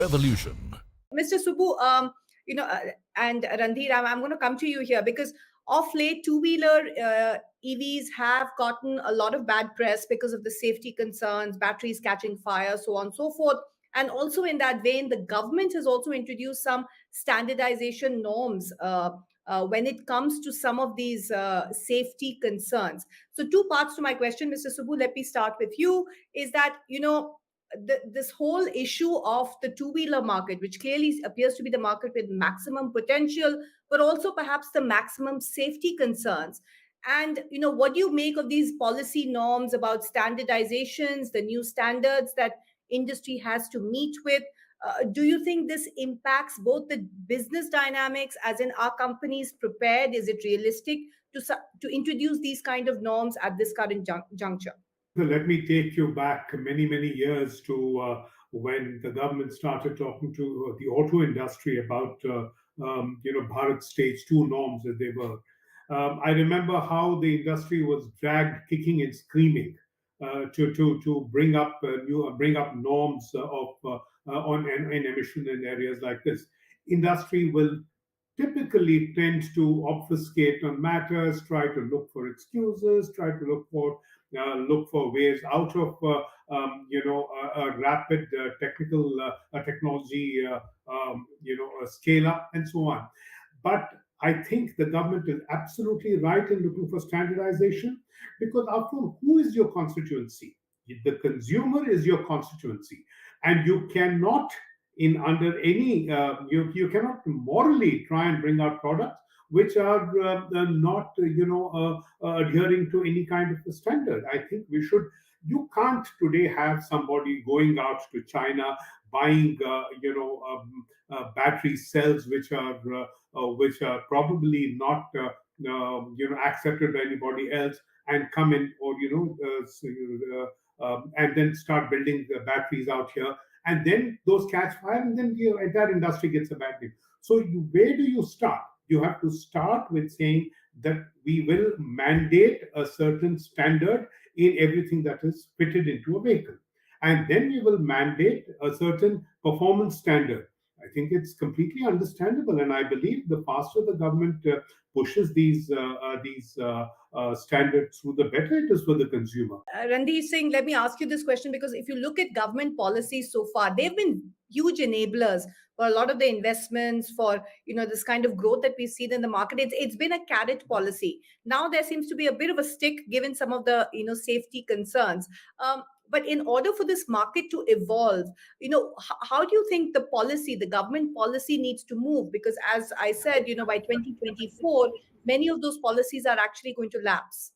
Revolution. Mr. Subbu, and Randhir, I'm going to come to you here because of late, two-wheeler EVs have gotten a lot of bad press because of the safety concerns, batteries catching fire, so on and so forth. And also in that vein, the government has also introduced some standardization norms when it comes to some of these safety concerns. So two parts to my question, Mr. Subbu, let me start with you, is that, this whole issue of the two-wheeler market, which clearly appears to be the market with maximum potential, but also perhaps the maximum safety concerns. And what do you make of these policy norms about standardizations, the new standards that industry has to meet with? Do you think this impacts both the business dynamics, as in are companies prepared? Is it realistic to introduce these kind of norms at this current juncture? So let me take you back many, many years to when the government started talking to the auto industry about, Bharat Stage 2 norms as they were. I remember how the industry was dragged kicking and screaming to bring up norms on emission in areas like this. Industry will typically tend to obfuscate on matters, try to look for excuses, try to look for ways out of a rapid technology scale up and so on. But I think the government is absolutely right in looking for standardization, because after all, who is your constituency? The consumer is your constituency, and you cannot you cannot morally try and bring out products which are not adhering to any kind of a standard. I think you can't today have somebody going out to China buying battery cells which are probably not accepted by anybody else, and come in, or and then start building the batteries out here, and then those catch fire, and then the entire industry gets a bad name. So where do you start? You have to start with saying that we will mandate a certain standard in everything that is fitted into a vehicle, and then we will mandate a certain performance standard. I think it's completely understandable, and I believe the faster the government pushes these standards through, the better it is for the consumer. Randhir Singh, let me ask you this question, because if you look at government policies so far, they've been huge enablers for a lot of the investments, for this kind of growth that we've seen in the market. It's been a carrot policy. Now there seems to be a bit of a stick, given some of the safety concerns. But in order for this market to evolve, how do you think the government policy needs to move? Because as I said, by 2024, many of those policies are actually going to lapse.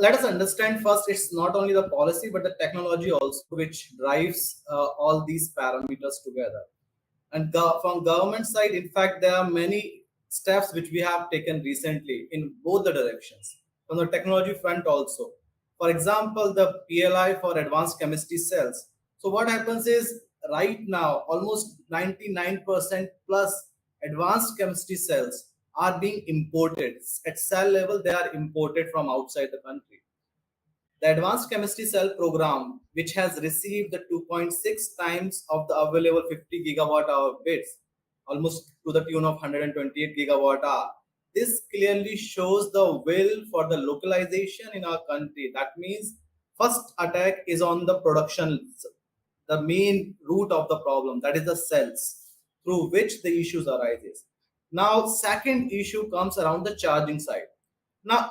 Let us understand first, it's not only the policy, but the technology also, which drives all these parameters together. And from government side, in fact, there are many steps which we have taken recently in both the directions. From the technology front also. For example, the PLI for advanced chemistry cells. So what happens is, right now, almost 99% plus advanced chemistry cells are being imported. At cell level, they are imported from outside the country. The advanced chemistry cell program, which has received the 2.6 times of the available 50 gigawatt hour bids, almost to the tune of 128 gigawatt hour. This clearly shows the will for the localization in our country. That means first attack is on the production, the main root of the problem, that is the cells, through which the issues arises. Now, second issue comes around the charging side. Now,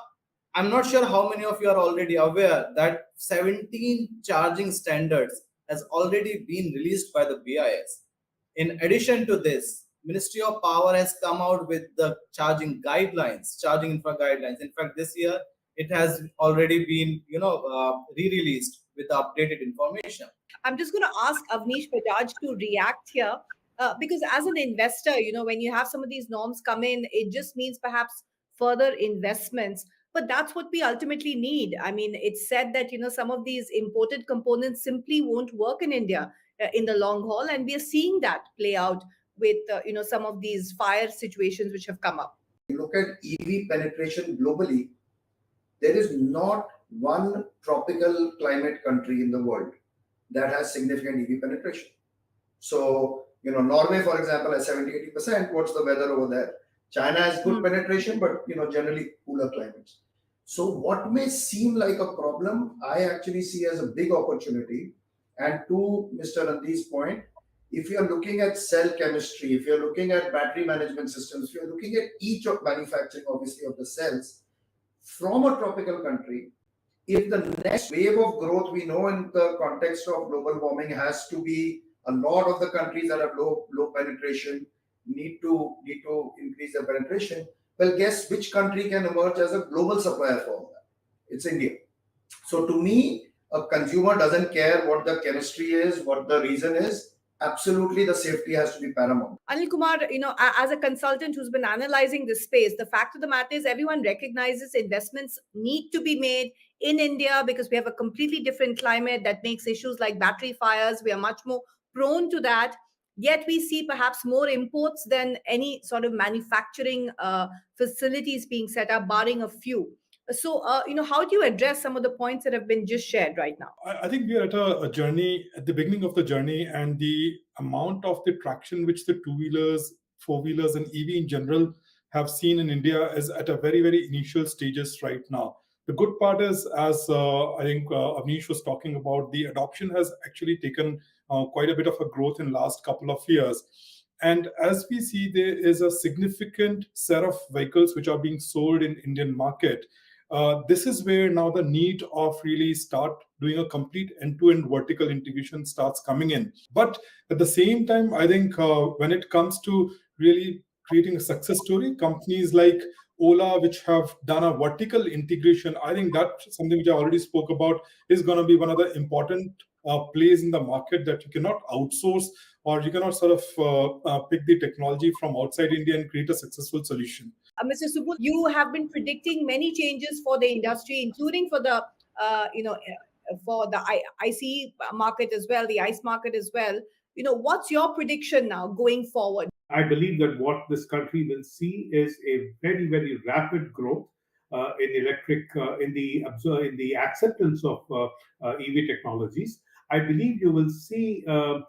I'm not sure how many of you are already aware that 17 charging standards has already been released by the BIS. In addition to this, Ministry of Power has come out with the charging guidelines, charging infra guidelines. In fact, this year it has already been, re-released with the updated information. I'm just going to ask Avnish Bajaj to react here, because as an investor, when you have some of these norms come in, it just means perhaps further investments. But that's what we ultimately need. I mean, it's said that, some of these imported components simply won't work in India in the long haul. And we are seeing that play out with, some of these fire situations which have come up. You look at EV penetration globally, there is not one tropical climate country in the world that has significant EV penetration. So, Norway, for example, has 70-80%. What's the weather over there? China has good penetration, but generally cooler climates. So what may seem like a problem, I actually see as a big opportunity. And to Mr. Randi's point, if you're looking at cell chemistry, if you're looking at battery management systems, if you're looking at each of manufacturing, obviously, of the cells from a tropical country, if the next wave of growth we know in the context of global warming has to be a lot of the countries that have low penetration need to increase their penetration. Well, guess which country can emerge as a global supplier for all that? It's India. So to me, a consumer doesn't care what the chemistry is, what the reason is. Absolutely, the safety has to be paramount. Anil Kumar, as a consultant who's been analyzing this space, the fact of the matter is everyone recognizes investments need to be made in India because we have a completely different climate that makes issues like battery fires. We are much more prone to that. Yet we see perhaps more imports than any sort of manufacturing facilities being set up, barring a few. So, how do you address some of the points that have been just shared right now? I think we are at a journey, at the beginning of the journey, and the amount of the traction which the two-wheelers, four-wheelers, and EV in general have seen in India is at a very, very initial stages right now. The good part is, as I think Avnish was talking about, the adoption has actually taken quite a bit of a growth in last couple of years. And as we see, there is a significant set of vehicles which are being sold in Indian market. This is where now the need of really start doing a complete end-to-end vertical integration starts coming in. But at the same time, I think when it comes to really creating a success story, companies like Ola, which have done a vertical integration, I think that's something which I already spoke about, is going to be one of the important plays in the market that you cannot outsource, or you cannot sort of pick the technology from outside India and create a successful solution. Mr. Subbu, you have been predicting many changes for the industry, including for the, for the ICE market as well, the ICE market as well. What's your prediction now going forward? I believe that what this country will see is a very, very rapid growth in electric, in the acceptance of EV technologies. I believe you will see the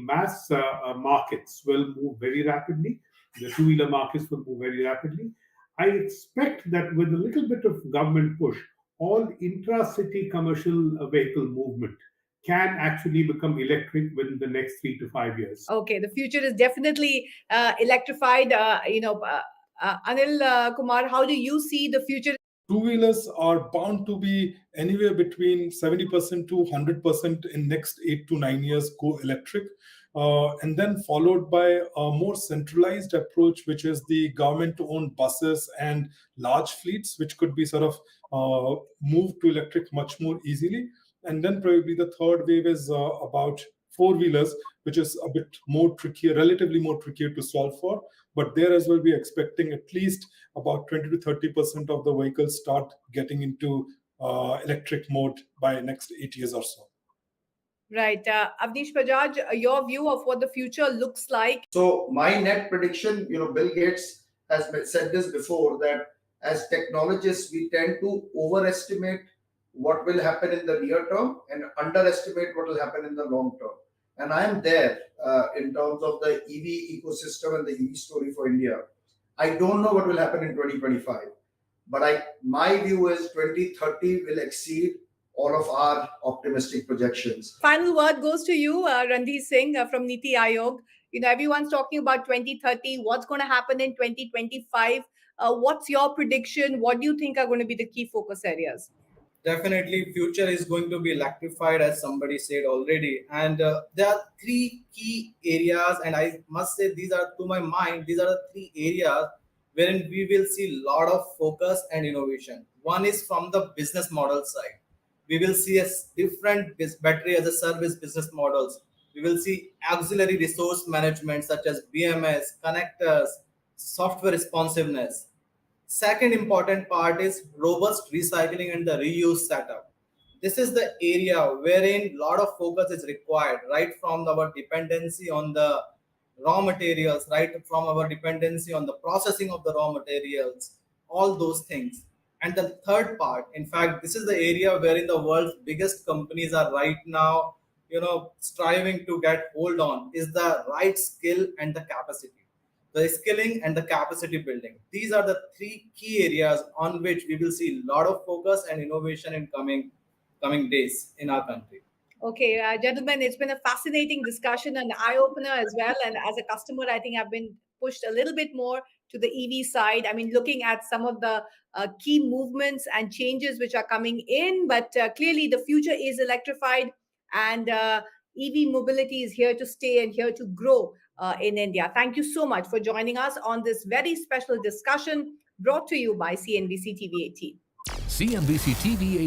mass markets will move very rapidly. The two-wheeler markets will move very rapidly. I expect that with a little bit of government push, all intra-city commercial vehicle movement can actually become electric within the next 3 to 5 years. Okay, the future is definitely electrified. Anil Kumar, how do you see the future? Two-wheelers are bound to be anywhere between 70% to 100% in next 8 to 9 years go electric. And then followed by a more centralized approach, which is the government-owned buses and large fleets, which could be sort of moved to electric much more easily. And then probably the third wave is about four-wheelers, which is a bit more trickier, relatively more trickier to solve for. But there as well, we're expecting at least about 20 to 30% of the vehicles start getting into electric mode by next 8 years or so. Right. Avnish Bajaj, your view of what the future looks like? So my net prediction, Bill Gates has said this before, that as technologists, we tend to overestimate what will happen in the near term and underestimate what will happen in the long term. And I am there in terms of the EV ecosystem and the EV story for India. I don't know what will happen in 2025, but my view is 2030 will exceed all of our optimistic projections. Final word goes to you, Randeep Singh from Niti Aayog. Everyone's talking about 2030. What's going to happen in 2025? What's your prediction? What do you think are going to be the key focus areas? Definitely, future is going to be electrified, as somebody said already. And there are three key areas, and I must say these are, to my mind, these are the three areas wherein we will see a lot of focus and innovation. One is from the business model side. We will see a different battery as a service business models. We will see auxiliary resource management such as BMS, connectors, software responsiveness. Second important part is robust recycling and the reuse setup. This is the area wherein a lot of focus is required, right from our dependency on the raw materials, right from our dependency on the processing of the raw materials, all those things. And the third part, in fact, this is the area wherein the world's biggest companies are right now striving to get hold on is the right skill and the capacity. The skilling and the capacity building. These are the three key areas on which we will see a lot of focus and innovation in coming days in our country. Okay, gentlemen, it's been a fascinating discussion and eye-opener as well. And as a customer, I think I've been pushed a little bit more to the EV side. I mean, looking at some of the key movements and changes which are coming in, but clearly the future is electrified, and EV mobility is here to stay and here to grow in India. Thank you so much for joining us on this very special discussion brought to you by CNBC TV 18. CNBC TV 18